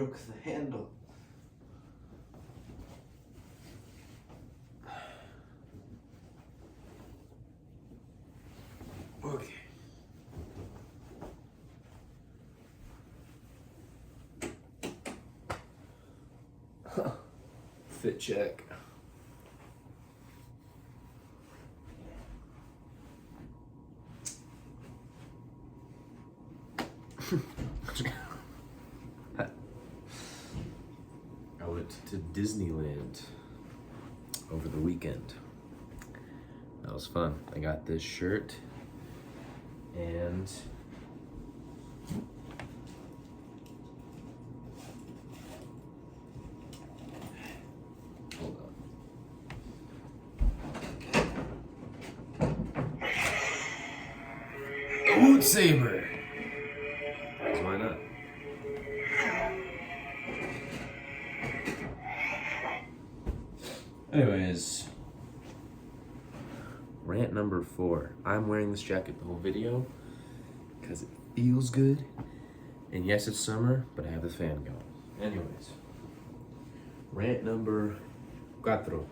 broke the handle. Okay. Fit check. I went to Disneyland over the weekend. That was fun. I got this shirt and hold on. A Wood Saber. Why not? Anyways, rant number 4. I'm wearing this jacket the whole video because it feels good. And yes, it's summer, but I have the fan going. Anyways, rant number 4.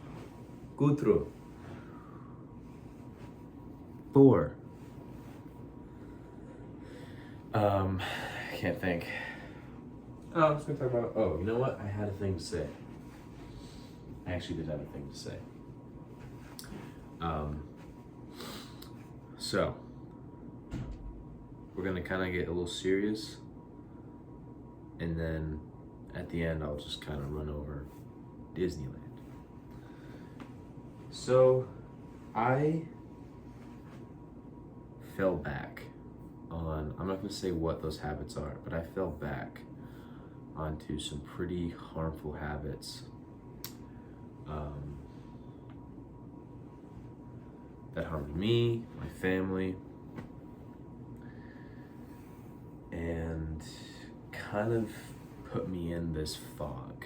4. I can't think. Oh, I'm just gonna talk about. Oh, you know what? I had a thing to say. I actually did have a thing to say. So we're gonna kind of get a little serious, and then at the end, I'll just kind of run over Disneyland. So I fell back on, I'm not gonna say what those habits are, but I fell back onto some pretty harmful habits that harmed me, my family, and kind of put me in this fog.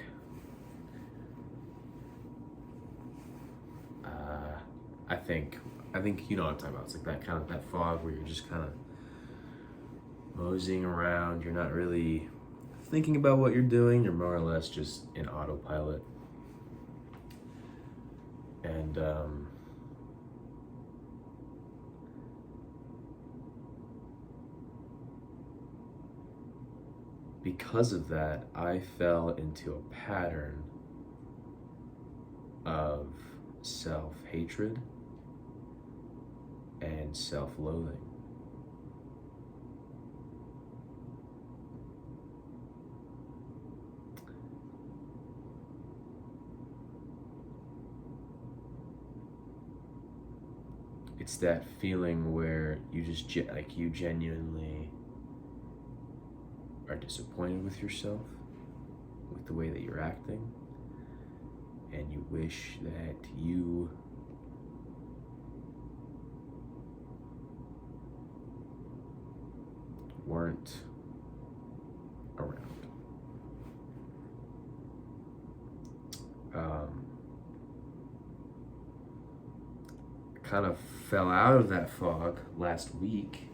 I think you know what I'm talking about. It's like that kind of that fog where you're just kind of moseying around. You're not really thinking about what you're doing. You're more or less just in autopilot. And because of that, I fell into a pattern of self-hatred and self-loathing. It's that feeling where you just you genuinely are disappointed with yourself, with the way that you're acting, and you wish that you weren't around. Kind of fell out of that fog last week.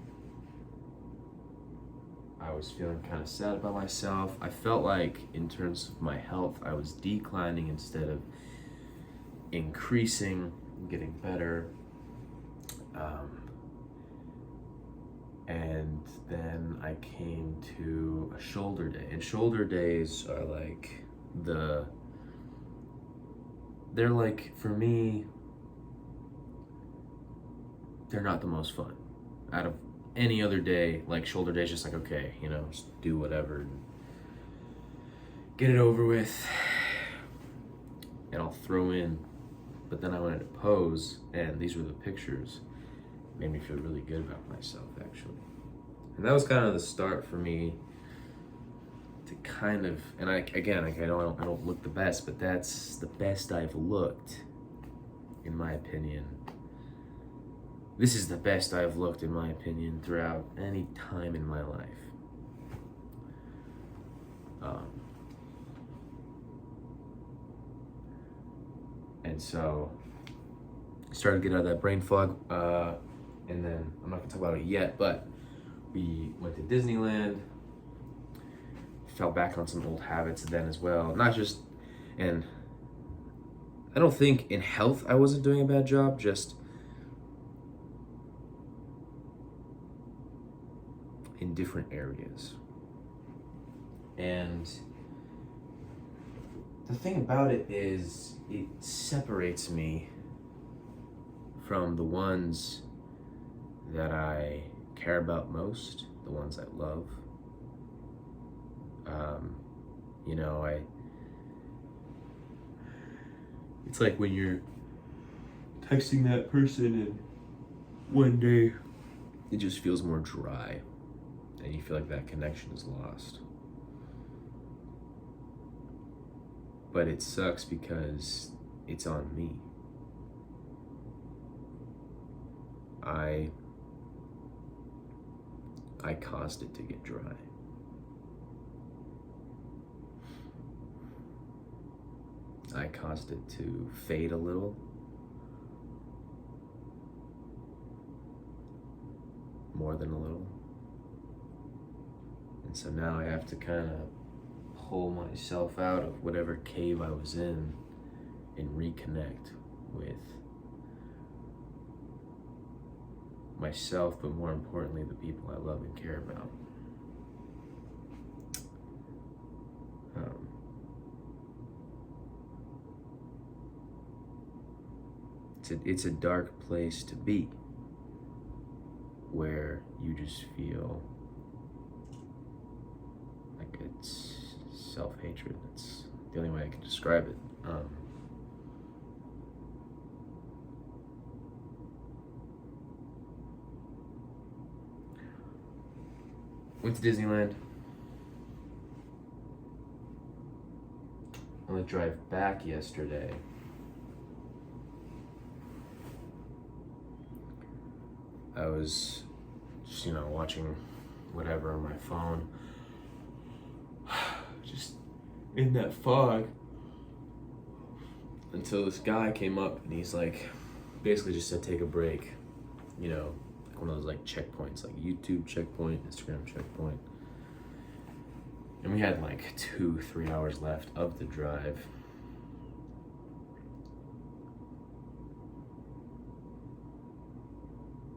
I was feeling kind of sad about myself. I felt like in terms of my health, I was declining instead of increasing, getting better. And then I came to a shoulder day. And shoulder days are like they're like, for me, they're not the most fun. Out of any other day, like shoulder day is just like, okay, you know, just do whatever and get it over with, and I'll throw in. But then I wanted to pose, and these were the pictures. It made me feel really good about myself, actually. And that was kind of the start for me to kind of, and I don't look the best, but that's the best I've looked, in my opinion. This is the best I've looked, in my opinion, throughout any time in my life. And so I started to get out of that brain fog, and then I'm not gonna talk about it yet, but we went to Disneyland, fell back on some old habits then as well. Not just, and I don't think in health I wasn't doing a bad job, just in different areas. And the thing about it is, it separates me from the ones that I care about most, the ones I love. You know, it's like when you're texting that person and one day it just feels more dry and you feel like that connection is lost. But it sucks because it's on me. I caused it to get dry. I caused it to fade a little. More than a little. And so now I have to kind of pull myself out of whatever cave I was in and reconnect with myself, but more importantly, the people I love and care about. It's a dark place to be, where you just feel like it's self-hatred. That's the only way I can describe it. Went to Disneyland. On the drive back yesterday, I was just, watching whatever on my phone, just in that fog, until this guy came up and he's like, basically just said, take a break, like one of those like checkpoints, like YouTube checkpoint, Instagram checkpoint. And we had like 2-3 hours left of the drive.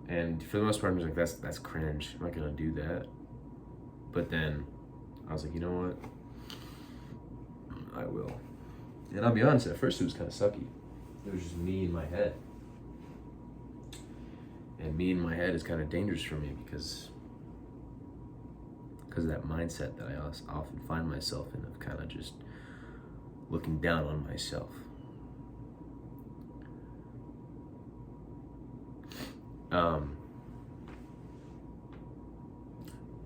And for the most part, I was like, that's cringe. I'm not gonna do that. But then I was like, you know what? I will. And I'll be honest, at first it was kind of sucky. It was just me in my head. And me in my head is kind of dangerous for me because of that mindset that I often find myself in, of kind of just looking down on myself.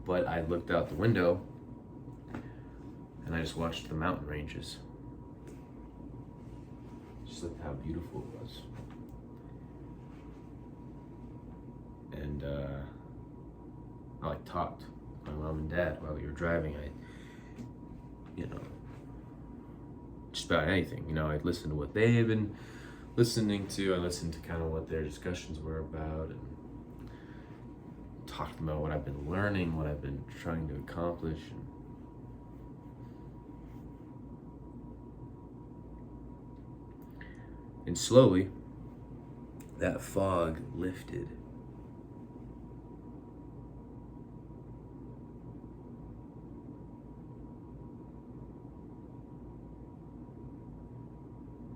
But I looked out the window and I just watched the mountain ranges. Just looked how beautiful it was. And I talked to my mom and dad while we were driving. Just about anything. I'd listen to what they had been listening to. I listened to kind of what their discussions were about, and talked about what I've been learning, what I've been trying to accomplish. And slowly, that fog lifted.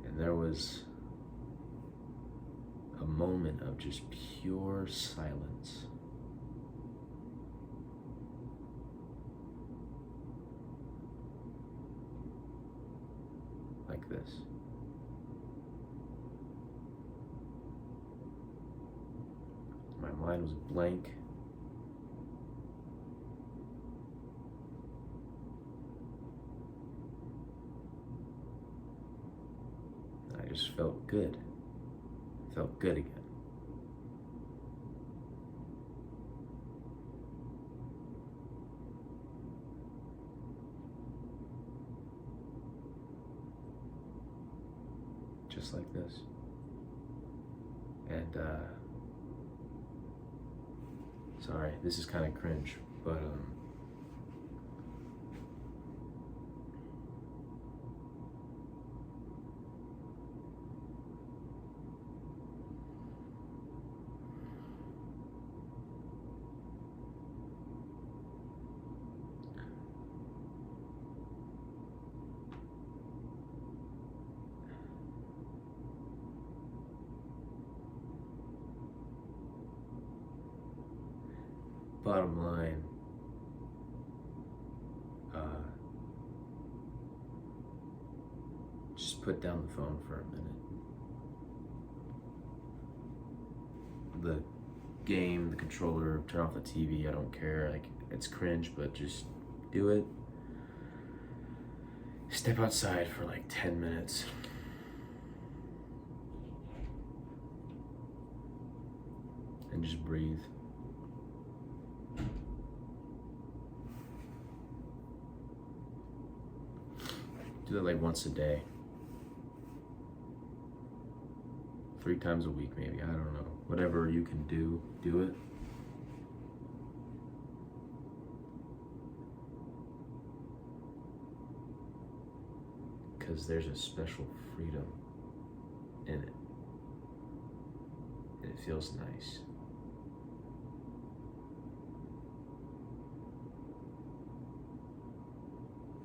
And there was a moment of just pure silence. Like this. My mind was blank. I just felt good. Felt good again. Just like this. And sorry, this is kind of cringe, but bottom line, just put down the phone for a minute. The game, the controller, turn off the TV, I don't care. Like, it's cringe, but just do it. Step outside for like 10 minutes. And just breathe. Do that like once a day. 3 times a week maybe, I don't know. Whatever you can do it. Because there's a special freedom in it. And it feels nice.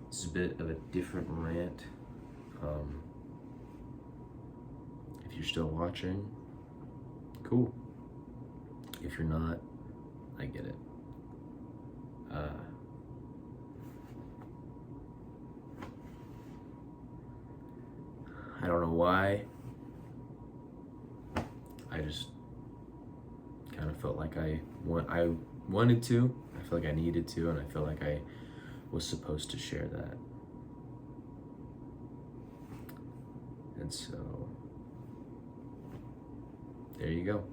It's a bit of a different rant. If you're still watching, cool. If you're not, I get it. I don't know why. I just kind of felt like I wanted to. I feel like I needed to, and I feel like I was supposed to share that. And so, there you go.